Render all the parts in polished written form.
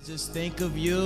just think of you.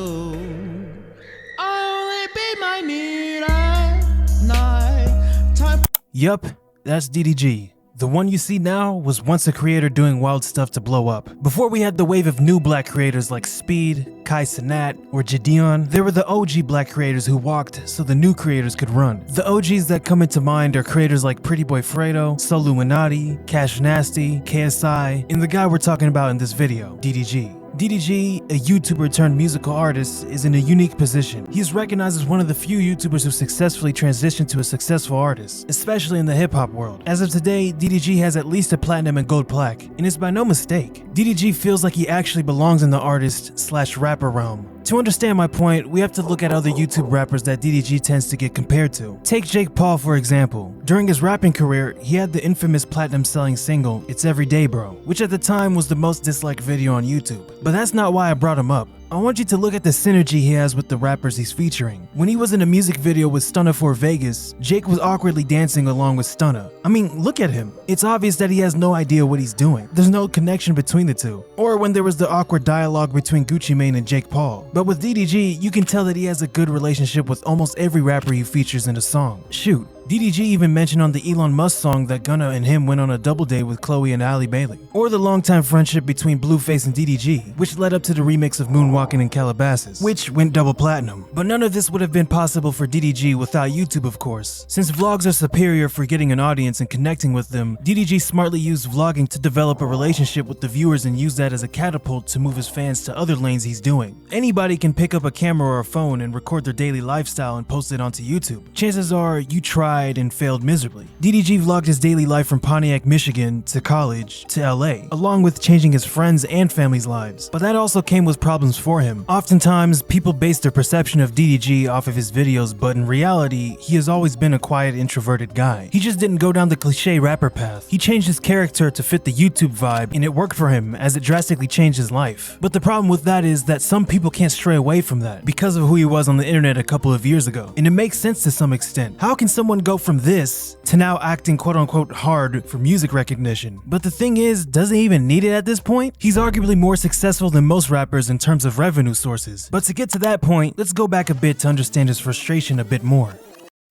Only be my need at night time. Yup, that's DDG. The one you see now was once a creator doing wild stuff to blow up. Before we had the wave of new black creators like Speed, Cenat, or JiDion, there were the OG black creators who walked so the new creators could run. The OGs that come into mind are creators like PrettyBoyFredo, Solluminati, Cashnasty, 𝐂𝐿, and the guy we're talking about in this video, DDG. DDG, a YouTuber turned musical artist, is in a unique position. He is recognized as one of the few YouTubers who successfully transitioned to a successful artist, especially in the hip-hop world. As of today, DDG has at least a Platinum and Gold Plaque, and it's by no mistake. DDG feels like he actually belongs in the artist/rapper realm. To understand my point, we have to look at other YouTube rappers that DDG tends to get compared to. Take Jake Paul for example. During his rapping career, he had the infamous platinum-selling single, "It's Everyday Bro," which at the time was the most disliked video on YouTube. But that's not why I brought him up. I want you to look at the synergy he has with the rappers he's featuring. When he was in a music video with Stunna for Vegas, Jake was awkwardly dancing along with Stunna. I mean, look at him. It's obvious that he has no idea what he's doing. There's no connection between the two. Or when there was the awkward dialogue between Gucci Mane and Jake Paul. But with DDG, you can tell that he has a good relationship with almost every rapper he features in a song. Shoot. DDG even mentioned on the Elon Musk song that Gunna and him went on a double date with 𝐂𝐿 and Halle Bailey. Or the longtime friendship between Blueface and DDG, which led up to the remix of Moonwalkin' in Calabasas, which went double platinum. But none of this would have been possible for DDG without YouTube, of course. Since vlogs are superior for getting an audience and connecting with them, DDG smartly used vlogging to develop a relationship with the viewers and use that as a catapult to move his fans to other lanes he's doing. Anybody can pick up a camera or a phone and record their daily lifestyle and post it onto YouTube. Chances are you tried and failed miserably. DDG vlogged his daily life from Pontiac, Michigan to college to LA, along with changing his friends and family's lives. But that also came with problems for him. Oftentimes, people base their perception of DDG off of his videos, but in reality, he has always been a quiet, introverted guy. He just didn't go down the cliche rapper path. He changed his character to fit the YouTube vibe, and it worked for him as it drastically changed his life. But the problem with that is that some people can't stray away from that because of who he was on the internet a couple of years ago. And it makes sense to some extent. How can someone go from this to now acting quote-unquote hard for music recognition? But the thing is, doesn't he even need it at this point? He's arguably more successful than most rappers in terms of revenue sources. But to get to that point, let's go back a bit to understand his frustration a bit more.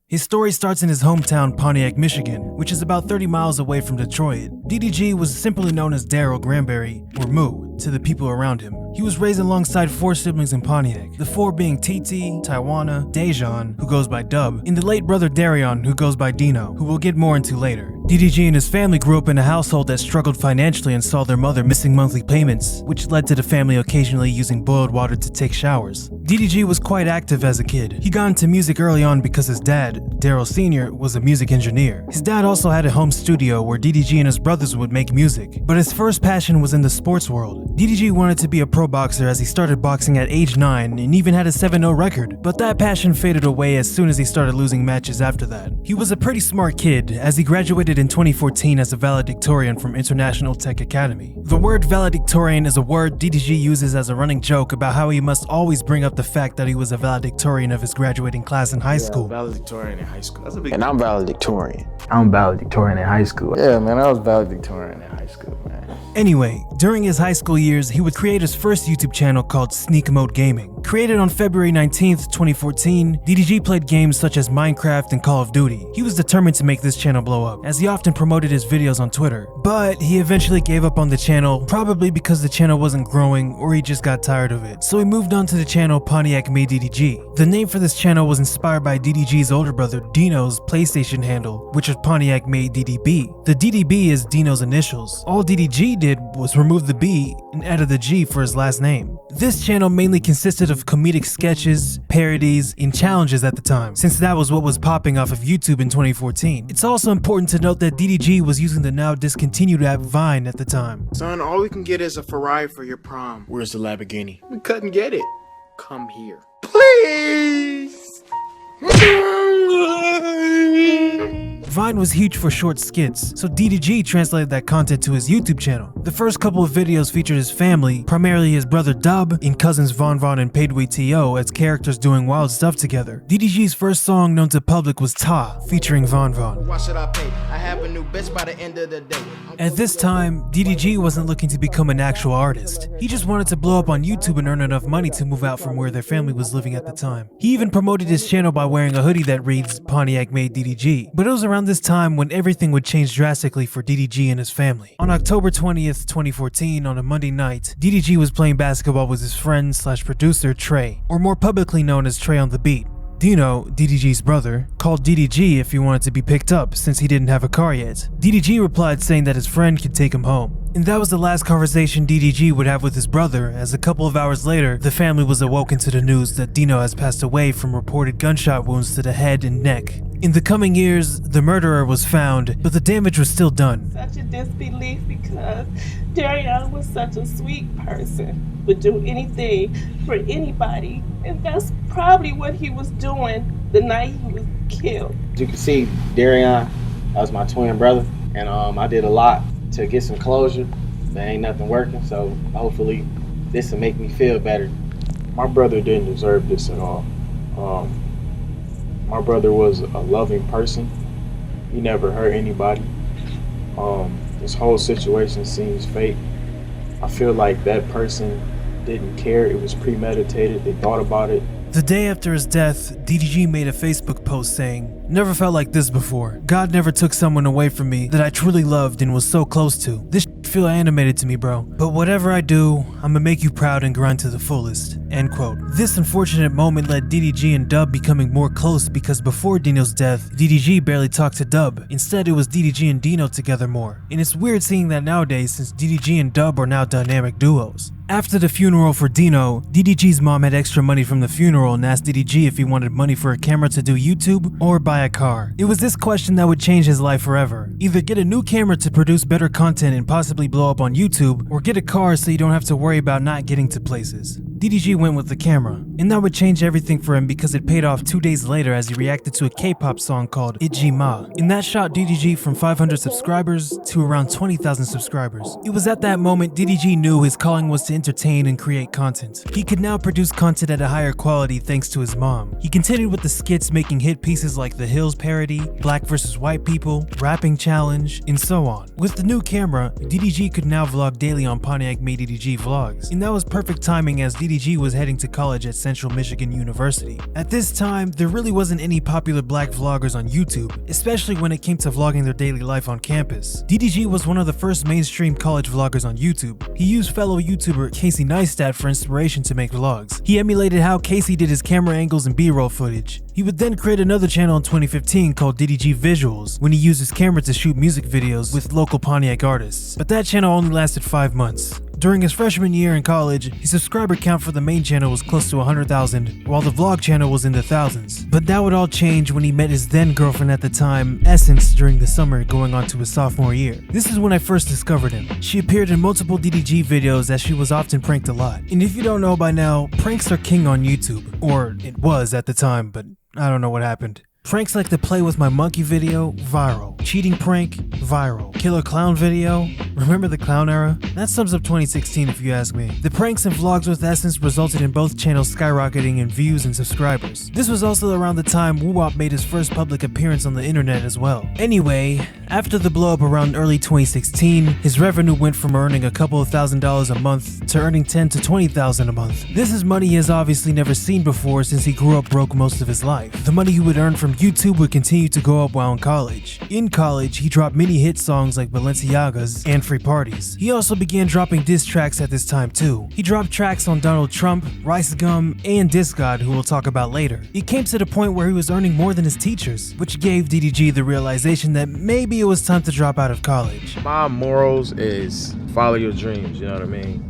His story starts in his hometown, Pontiac, Michigan, which is about 30 miles away from Detroit. DDG was simply known as Daryl Granberry, or Moo, to the people around him. He was raised alongside 4 siblings in Pontiac, the 4 being TT, Tawana, DeJion, who goes by Dub, and the late brother Darion, who goes by DENO, who we'll get more into later. DDG and his family grew up in a household that struggled financially and saw their mother missing monthly payments, which led to the family occasionally using boiled water to take showers. DDG was quite active as a kid. He got into music early on because his dad, Daryl Sr., was a music engineer. His dad also had a home studio where DDG and his brothers would make music, but his first passion was in the sports world. DDG wanted to be a pro boxer as he started boxing at age 9 and even had a 7-0 record, but that passion faded away as soon as he started losing matches after that. He was a pretty smart kid as he graduated in 2014 as a valedictorian from International Tech Academy. The word valedictorian is a word DDG uses as a running joke about how he must always bring up the fact that he was a valedictorian of his graduating class in high school. Valedictorian in high school. That's a big And I'm valedictorian. I'm valedictorian in high school. Yeah, man, I was valedictorian in high school, man. Anyway, during his high school years, he would create his first YouTube channel called Sneak Mode Gaming. Created on February 19th, 2014, DDG played games such as Minecraft and Call of Duty. He was determined to make this channel blow up, as he often promoted his videos on Twitter. But he eventually gave up on the channel, probably because the channel wasn't growing or he just got tired of it. So he moved on to the channel PontiacMadeDDG. The name for this channel was inspired by DDG's older brother DENO's PlayStation handle, which was PontiacMadeDDB. The DDB is DENO's initials. All DDG did was remove the B and added the G for his last name. This channel mainly consisted of comedic sketches, parodies, and challenges at the time, since that was what was popping off of YouTube in 2014. It's also important to note that DDG was using the now discontinued app Vine at the time. Son, all we can get is a Ferrari for your prom. Where's the Lamborghini? We couldn't get it. Come here. Please! Vine was huge for short skits, so DDG translated that content to his YouTube channel. The first couple of videos featured his family, primarily his brother Dub and cousins Von Von and 𝐻𝐿𝐻𝐿 as characters doing wild stuff together. DDG's first song known to public was Ta, featuring Von Von. Why should I pay? I have a new bitch by the end of the day. At this time, DDG wasn't looking to become an actual artist. He just wanted to blow up on YouTube and earn enough money to move out from where their family was living at the time. He even promoted his channel by wearing a hoodie that reads PontiacMadeDDG. But it was around this time when everything would change drastically for DDG and his family. On October 20th, 2014, on a Monday night, DDG was playing basketball with his friend / producer Trey, or more publicly known as Trey on the Beat. DENO, DDG's brother, called DDG if he wanted to be picked up since he didn't have a car yet. DDG replied saying that his friend could take him home. And that was the last conversation DDG would have with his brother, as a couple of hours later, the family was awoken to the news that DENO has passed away from reported gunshot wounds to the head and neck. In the coming years, the murderer was found, but the damage was still done. Such a disbelief because JiDion was such a sweet person, would do anything for anybody, and that's probably what he was doing the night he was killed. As you can see, JiDion, that was my twin brother, and I did a lot to get some closure. There ain't nothing working, so hopefully this will make me feel better. My brother didn't deserve this at all. My brother was a loving person. He never hurt anybody. This whole situation seems fake. I feel like that person didn't care. It was premeditated. They thought about it. The day after his death, DDG made a Facebook post saying, "Never felt like this before. God never took someone away from me that I truly loved and was so close to. This feel animated to me, bro. But whatever I do, I'ma make you proud and grind to the fullest." End quote. This unfortunate moment led DDG and Dub becoming more close because before DENO's death, DDG barely talked to Dub. Instead, it was DDG and DENO together more. And it's weird seeing that nowadays since DDG and Dub are now dynamic duos. After the funeral for DENO, DDG's mom had extra money from the funeral and asked DDG if he wanted money for a camera to do YouTube or buy a car. It was this question that would change his life forever. Either get a new camera to produce better content and possibly blow up on YouTube, or get a car so you don't have to worry about not getting to places. DDG went with the camera, and that would change everything for him because it paid off 2 days later as he reacted to a K-pop song called 𝐒𝐿𝐻𝐿𝐻. And that shot DDG from 500 subscribers to around 20,000 subscribers. It was at that moment DDG knew his calling was to entertain and create content. He could now produce content at a higher quality thanks to his mom. He continued with the skits, making hit pieces like the Hills parody, Black vs. White People, Rapping Challenge, and so on. With the new camera, DDG could now vlog daily on PontiacMadeDDG vlogs, and that was perfect timing as DDG was heading to college at Central Michigan University. At this time, there really wasn't any popular black vloggers on YouTube, especially when it came to vlogging their daily life on campus. DDG was one of the first mainstream college vloggers on YouTube. He used fellow YouTuber 𝐂𝐿𝐻𝐿𝐻 for inspiration to make vlogs. He emulated how 𝐂𝐿𝐻𝐿 did his camera angles and B-roll footage. He would then create another channel in 2015 called DDG Visuals, when he used his camera to shoot music videos with local Pontiac artists. But that channel only lasted 5 months. During his freshman year in college, his subscriber count for the main channel was close to 100,000, while the vlog channel was in the thousands. But that would all change when he met his then girlfriend at the time, Essence, during the summer going on to his sophomore year. This is when I first discovered him. She appeared in multiple DDG videos as she was often pranked a lot. And if you don't know by now, pranks are king on YouTube. Or it was at the time, but I don't know what happened. Pranks like the play with my monkey video, viral. Cheating prank, viral. Killer clown video, remember the clown era? That sums up 2016 if you ask me. The pranks and vlogs with Essence resulted in both channels skyrocketing in views and subscribers. This was also around the time 𝐿𝐻𝐿𝐻 made his first public appearance on the internet as well. Anyway, after the blow up around early 2016, his revenue went from earning a couple of $1,000s a month to earning $10,000 to $20,000 a month. This is money he has obviously never seen before since he grew up broke most of his life. The money he would earn from YouTube would continue to go up while in college. In college, he dropped many hit songs like Balenciaga's and Free Parties. He also began dropping diss tracks at this time too. He dropped tracks on Donald Trump, Rice Gum, and Diss God, who we'll talk about later. It came to the point where he was earning more than his teachers, which gave DDG the realization that maybe it was time to drop out of college. My morals is follow your dreams, you know what I mean?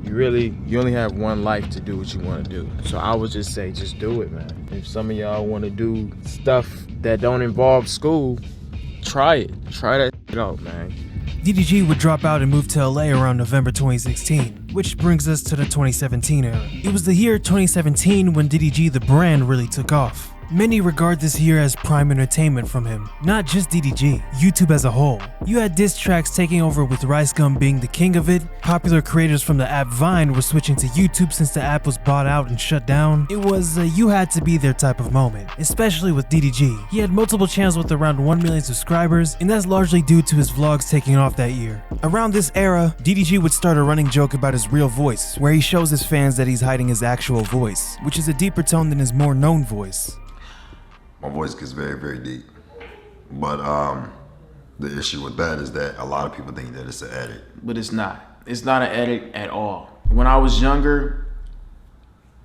You only have one life to do what you want to do. So I would just say, just do it, man. If some of y'all want to do stuff that don't involve school, try it. Try that shit out, man. DDG would drop out and move to LA around November 2016, which brings us to the 2017 era. It was the year 2017 when DDG the brand really took off. Many regard this year as prime entertainment from him, not just DDG, YouTube as a whole. You had diss tracks taking over with 𝐿𝐼𝐀 being the king of it, popular creators from the app Vine were switching to YouTube since the app was bought out and shut down. It was a you had to be there type of moment, especially with DDG. He had multiple channels with around 1 million subscribers, and that's largely due to his vlogs taking off that year. Around this era, DDG would start a running joke about his real voice, where he shows his fans that he's hiding his actual voice, which is a deeper tone than his more known voice. My voice gets very, very deep. But the issue with that is that a lot of people think that it's an edit. But it's not. It's not an edit at all. When I was younger,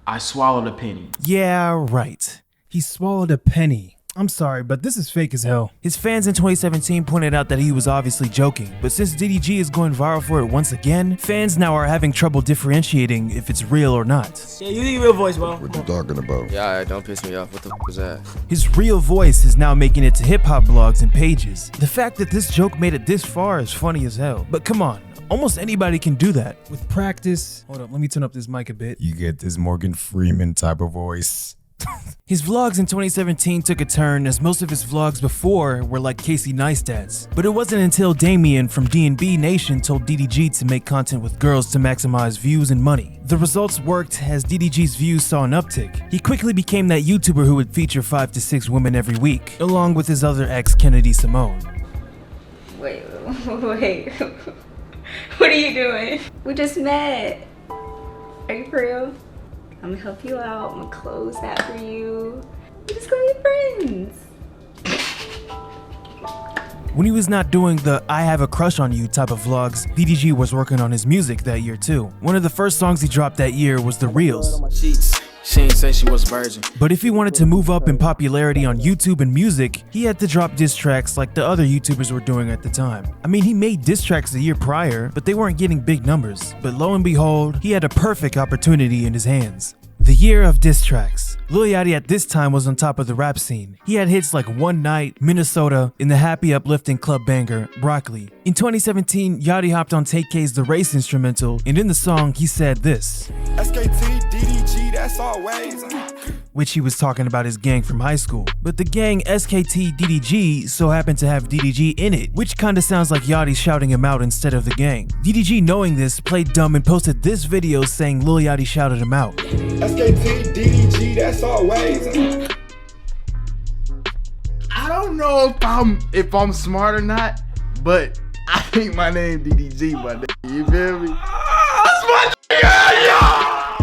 I swallowed a penny. Yeah, right. He swallowed a penny. I'm sorry, but this is fake as hell. His fans in 2017 pointed out that he was obviously joking, but since DDG is going viral for it once again, fans now are having trouble differentiating if it's real or not. Yeah, you need your real voice, bro. What you talking about? Yeah, don't piss me off. What the f is that? His real voice is now making it to hip-hop blogs and pages. The fact that this joke made it this far is funny as hell. But come on, almost anybody can do that. With practice, hold up, let me turn up this mic a bit. You get this Morgan Freeman type of voice. His vlogs in 2017 took a turn as most of his vlogs before were like Casey Neistat's. But it wasn't until Damien from D&B Nation told DDG to make content with girls to maximize views and money. The results worked as DDG's views saw an uptick. He quickly became that YouTuber who would feature 5 to 6 women every week, along with his other ex Kennedy Simone. Wait. What are you doing? We just met. Are you for real? I'm gonna help you out. I'm gonna close that for you. We're just gonna be friends. When he was not doing the I have a crush on you type of vlogs, DDG was working on his music that year too. One of the first songs he dropped that year was The Reels. She ain't say she was a virgin. But if he wanted to move up in popularity on YouTube and music, he had to drop diss tracks like the other YouTubers were doing at the time. I mean, he made diss tracks a year prior, but they weren't getting big numbers. But lo and behold, he had a perfect opportunity in his hands. The year of diss tracks. Lil Yachty at this time was on top of the rap scene. He had hits like One Night, Minnesota, and the happy uplifting club banger, Broccoli. In 2017, Yachty hopped on 𝐂𝐿𝐿𝐿𝐻's The Race instrumental, and in the song, he said this. SKT, DDG, that's always. Which he was talking about his gang from high school. But the gang SKT-DDG so happened to have DDG in it, which kinda sounds like Yachty shouting him out instead of the gang. DDG, knowing this, played dumb and posted this video saying Lil Yachty shouted him out. SKT, DDG, that's always. I don't know if I'm smart or not, but I think my name DDG, my nigga. You feel me?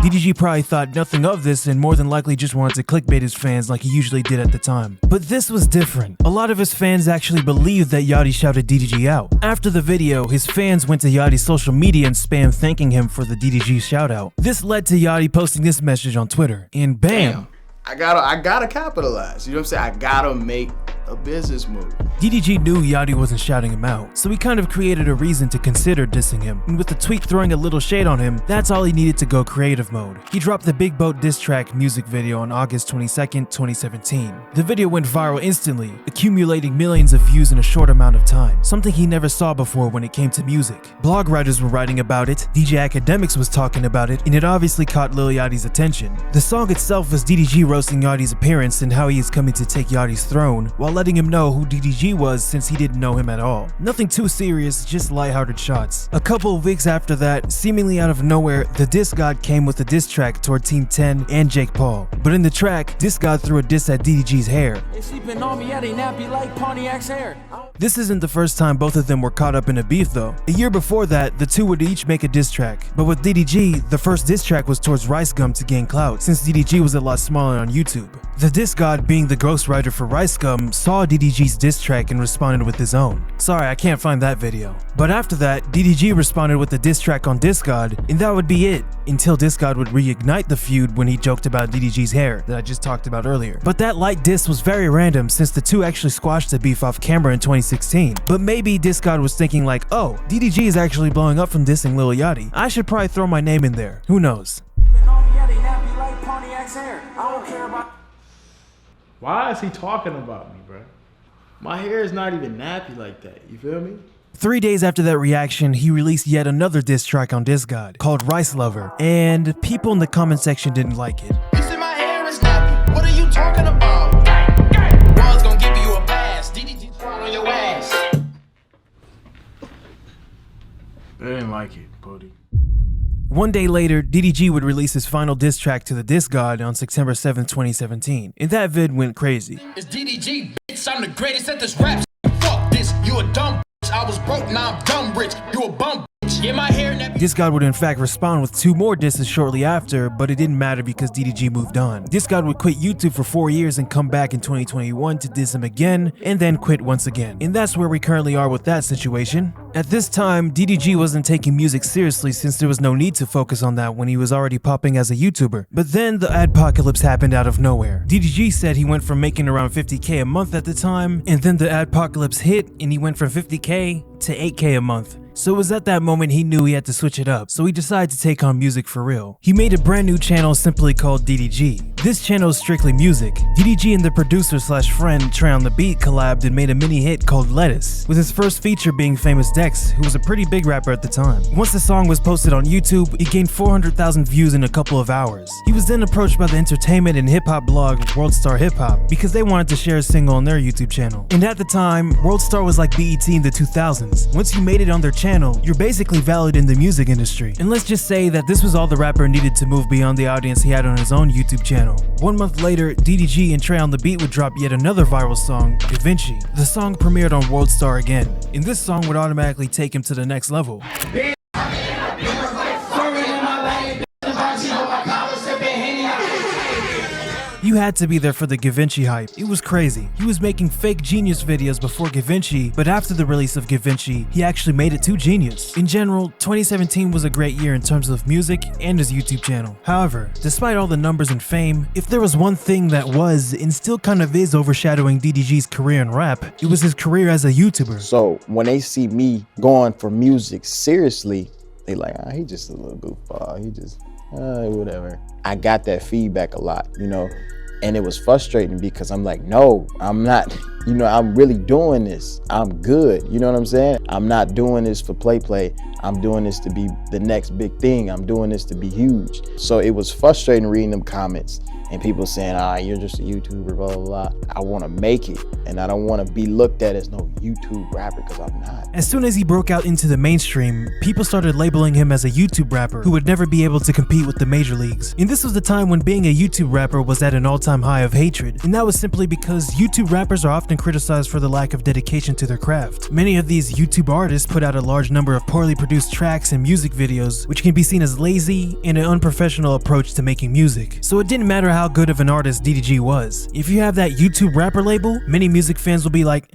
DDG probably thought nothing of this and more than likely just wanted to clickbait his fans like he usually did at the time. But this was different. A lot of his fans actually believed that Yachty shouted DDG out. After the video, his fans went to Yachty's social media and spam thanking him for the DDG shoutout. This led to Yachty posting this message on Twitter, and bam! I gotta capitalize. You know what I'm saying? I gotta make a business move. DDG knew Yachty wasn't shouting him out, so he kind of created a reason to consider dissing him, and with the tweet throwing a little shade on him, that's all he needed to go creative mode. He dropped the Big Boat diss track music video on August 22nd, 2017. The video went viral instantly, accumulating millions of views in a short amount of time, something he never saw before when it came to music. Blog writers were writing about it, DJ Akademiks was talking about it, and it obviously caught Lil Yachty's attention. The song itself was DDG roasting Yachty's appearance and how he is coming to take Yachty's throne, while letting him know who DDG was since he didn't know him at all. Nothing too serious, just lighthearted shots. A couple of weeks after that, seemingly out of nowhere, the Diss God came with a diss track toward Team 10 and Jake Paul. But in the track, Diss God threw a diss at DDG's hair. They sleeping on me, yeah, they nappy like PontiacMade's hair. This isn't the first time both of them were caught up in a beef though. A year before that, the two would each make a diss track. But with DDG, the first diss track was towards 𝐿𝐼𝐀 to gain clout, since DDG was a lot smaller on YouTube. The Diss God, being the ghostwriter for 𝐿𝐼𝐀, saw DDG's diss track and responded with his own. Sorry, I can't find that video. But after that, DDG responded with the diss track on Diss God, and that would be it, until Diss God would reignite the feud when he joked about DDG's hair that I just talked about earlier. But that light diss was very random since the two actually squashed the beef off camera in 2016. But maybe Diss God was thinking like, oh, DDG is actually blowing up from dissing Lil Yachty. I should probably throw my name in there. Who knows? Why is he talking about me, bro? My hair is not even nappy like that. You feel me? 3 days after that reaction, he released yet another diss track on Diss God called Rice Lover, and people in the comment section didn't like it. You said my hair is nappy. What are you talking about? They didn't like it, Pody. One day later, DDG would release his final diss track to the Diss God on September 7th, 2017, and that vid went crazy. It's DDG, bitch, I'm the greatest at this rap shit. Fuck this, you a dumb bitch. I was broke, now I'm dumb rich. You a bum bitch. Get my hair in that. Diss God would in fact respond with 2 more disses shortly after, but it didn't matter because DDG moved on. Diss God would quit YouTube for 4 years and come back in 2021 to diss him again, and then quit once again. And that's where we currently are with that situation. At this time, DDG wasn't taking music seriously since there was no need to focus on that when he was already popping as a YouTuber. But then the adpocalypse happened out of nowhere. DDG said he went from making around 50K a month at the time, and then the adpocalypse hit and he went from 50K to 8K a month. So it was at that moment he knew he had to switch it up, so he decided to take on music for real. He made a brand new channel simply called DDG. This channel is strictly music. DDG and the producer slash friend Trey on the Beat collabed and made a mini hit called Lettuce, with his first feature being Famous Dex, who was a pretty big rapper at the time. Once the song was posted on YouTube, it gained 400,000 views in a couple of hours. He was then approached by the entertainment and hip-hop blog Worldstar Hip Hop because they wanted to share a single on their YouTube channel. And at the time, Worldstar was like BET in the 2000s. Once you made it on their channel, you're basically valid in the music industry. And let's just say that this was all the rapper needed to move beyond the audience he had on his own YouTube channel. 1 month later, DDG and Trey on the Beat would drop yet another viral song, 𝐿𝐻𝐿. The song premiered on Worldstar again, and this song would automatically take him to the next level. You had to be there for the 𝐿𝐻𝐿 hype. It was crazy. He was making fake Genius videos before 𝐿𝐻𝐿, but after the release of 𝐿𝐻𝐿, he actually made it to Genius. In general, 2017 was a great year in terms of music and his YouTube channel. However, despite all the numbers and fame, if there was one thing that was, and still kind of is, overshadowing DDG's career in rap, it was his career as a YouTuber. So when they see me going for music seriously, they like, he just a little goofball. He just, whatever. I got that feedback a lot, you know, and it was frustrating because I'm like, no, I'm not, you know, I'm really doing this. I'm good. You know what I'm saying? I'm not doing this for play. I'm doing this to be the next big thing. I'm doing this to be huge. So it was frustrating reading them comments and people saying, you're just a YouTuber, blah, blah, blah. I want to make it, and I don't want to be looked at as no YouTube rapper, because I'm not. As soon as he broke out into the mainstream, people started labeling him as a YouTube rapper who would never be able to compete with the major leagues. And this was the time when being a YouTube rapper was at an all-time high of hatred. And that was simply because YouTube rappers are often criticized for the lack of dedication to their craft. Many of these YouTube artists put out a large number of poorly produced tracks and music videos, which can be seen as lazy and an unprofessional approach to making music. So it didn't matter how good of an artist DDG was. If you have that YouTube rapper label, many music fans will be like,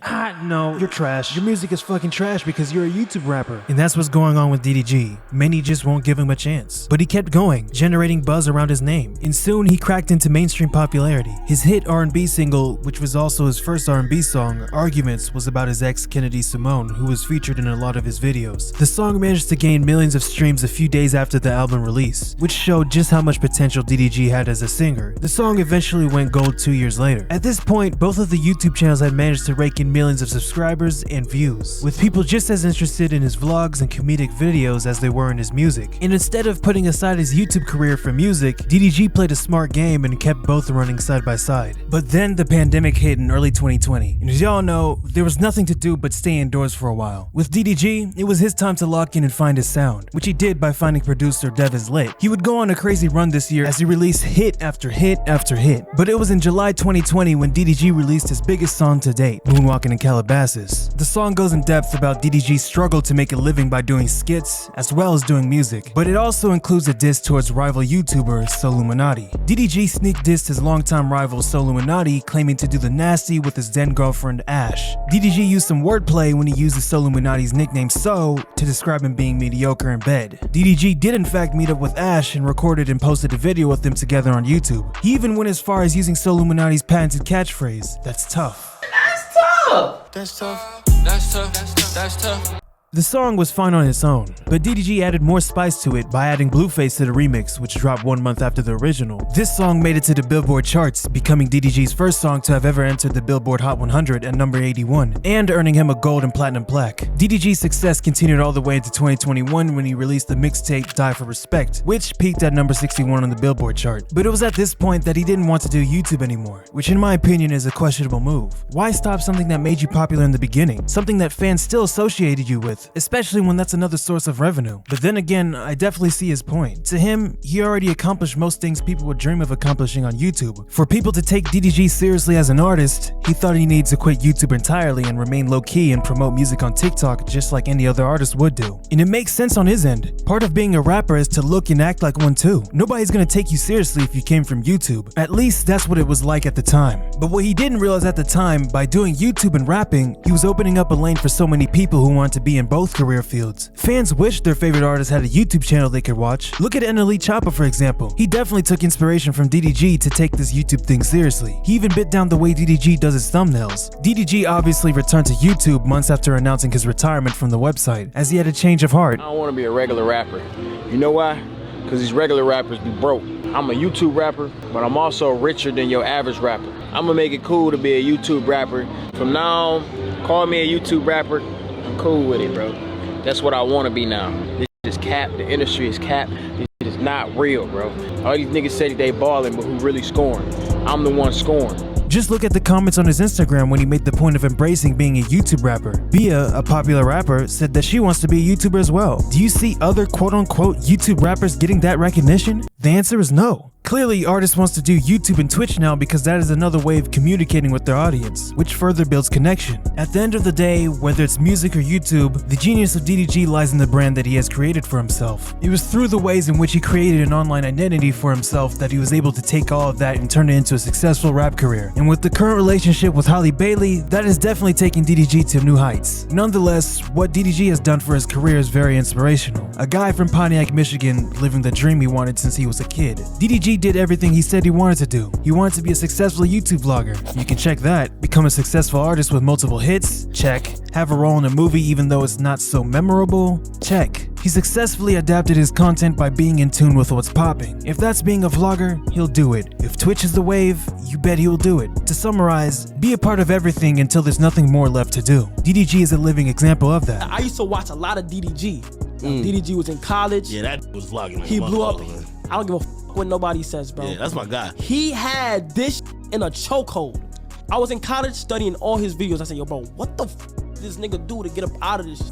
no, you're trash. Your music is fucking trash because you're a YouTube rapper. And that's what's going on with DDG. Many just won't give him a chance. But he kept going, generating buzz around his name. And soon he cracked into mainstream popularity. His hit R&B single, which was also his first R&B song, Arguments, was about his ex Kennedy Simone, who was featured in a lot of his videos. The song managed to gain millions of streams a few days after the album release, which showed just how much potential DDG had as a singer. The song eventually went gold 2 years later. At this point, both of the YouTube channels had managed to rake in millions of subscribers and views, with people just as interested in his vlogs and comedic videos as they were in his music. And instead of putting aside his YouTube career for music, DDG played a smart game and kept both running side by side. But then the pandemic hit in early 2020, and as y'all know, there was nothing to do but stay indoors for a while. With DDG, it was his time to lock in and find his sound, which he did by finding producer 𝐿𝐻𝐿. He would go on a crazy run this year as he released hit after hit after hit. But it was in July 2020 when DDG released his biggest song to date, Moonwalking in Calabasas. The song goes in depth about DDG's struggle to make a living by doing skits, as well as doing music, but it also includes a diss towards rival YouTuber Solluminati. DDG sneak dissed his longtime rival Solluminati, claiming to do the nasty with his then girlfriend Ash. DDG used some wordplay when he used the Solluminati's nickname So to describe him being mediocre in bed. DDG did in fact meet up with Ash and recorded and posted a video with them together on YouTube. He even went as far as using Solluminati's patented catchphrase, "That's tough." That's tough. That's tough. That's tough. That's tough. The song was fine on its own, but DDG added more spice to it by adding Blueface to the remix, which dropped 1 month after the original. This song made it to the Billboard charts, becoming DDG's first song to have ever entered the Billboard Hot 100 at number 81, and earning him a gold and platinum plaque. DDG's success continued all the way into 2021 when he released the mixtape Die for Respect, which peaked at number 61 on the Billboard chart. But it was at this point that he didn't want to do YouTube anymore, which in my opinion is a questionable move. Why stop something that made you popular in the beginning? Something that fans still associated you with? forth, especially when that's another source of revenue. But then again, I definitely see his point. To him, he already accomplished most things people would dream of accomplishing on YouTube. For people to take DDG seriously as an artist, he thought he needed to quit YouTube entirely and remain low-key and promote music on TikTok just like any other artist would do. And it makes sense on his end. Part of being a rapper is to look and act like one too. Nobody's gonna take you seriously if you came from YouTube. At least that's what it was like at the time. But what he didn't realize at the time, by doing YouTube and rapping, he was opening up a lane for so many people who want to be in both career fields. Fans wished their favorite artist had a YouTube channel they could watch. Look at 𝐿𝐿𝐿𝐿𝐿𝐿𝐿, for example. He definitely took inspiration from DDG to take this YouTube thing seriously. He even bit down the way DDG does his thumbnails. DDG obviously returned to YouTube months after announcing his retirement from the website, as he had a change of heart. I don't want to be a regular rapper. You know why? Because these regular rappers be broke. I'm a YouTube rapper, but I'm also richer than your average rapper. I'm gonna make it cool to be a YouTube rapper. From now on, call me a YouTube rapper. I'm cool with it, bro. That's what I want to be now. This is cap. The industry is cap. This is not real, bro. All these niggas say they balling, but who really scoring? I'm the one scoring. Just look at the comments on his Instagram when he made the point of embracing being a YouTube rapper. Bia, a popular rapper, said that she wants to be a YouTuber as well. Do you see other quote-unquote YouTube rappers getting that recognition? The answer is no. Clearly, artists wants to do YouTube and Twitch now because that is another way of communicating with their audience, which further builds connection. At the end of the day, whether it's music or YouTube, the genius of DDG lies in the brand that he has created for himself. It was through the ways in which he created an online identity for himself that he was able to take all of that and turn it into a successful rap career. And with the current relationship with Halle Bailey, that is definitely taking DDG to new heights. Nonetheless, what DDG has done for his career is very inspirational. A guy from Pontiac, Michigan, living the dream he wanted since he was a kid. DDG did everything he said he wanted to do. He wanted to be a successful YouTube vlogger. You can check that. Become a successful artist with multiple hits? Check. Have a role in a movie even though it's not so memorable? Check. He successfully adapted his content by being in tune with what's popping. If that's being a vlogger, he'll do it. If Twitch is the wave, you bet he'll do it. To summarize, be a part of everything until there's nothing more left to do. DDG is a living example of that. I used to watch a lot of DDG. DDG was in college. Yeah, that was vlogging. He blew up. I don't give a fuck what nobody says, bro. Yeah, that's my guy. He had this in a chokehold. I was in college studying all his videos. I said, yo, bro, what the f this nigga do to get up out of this?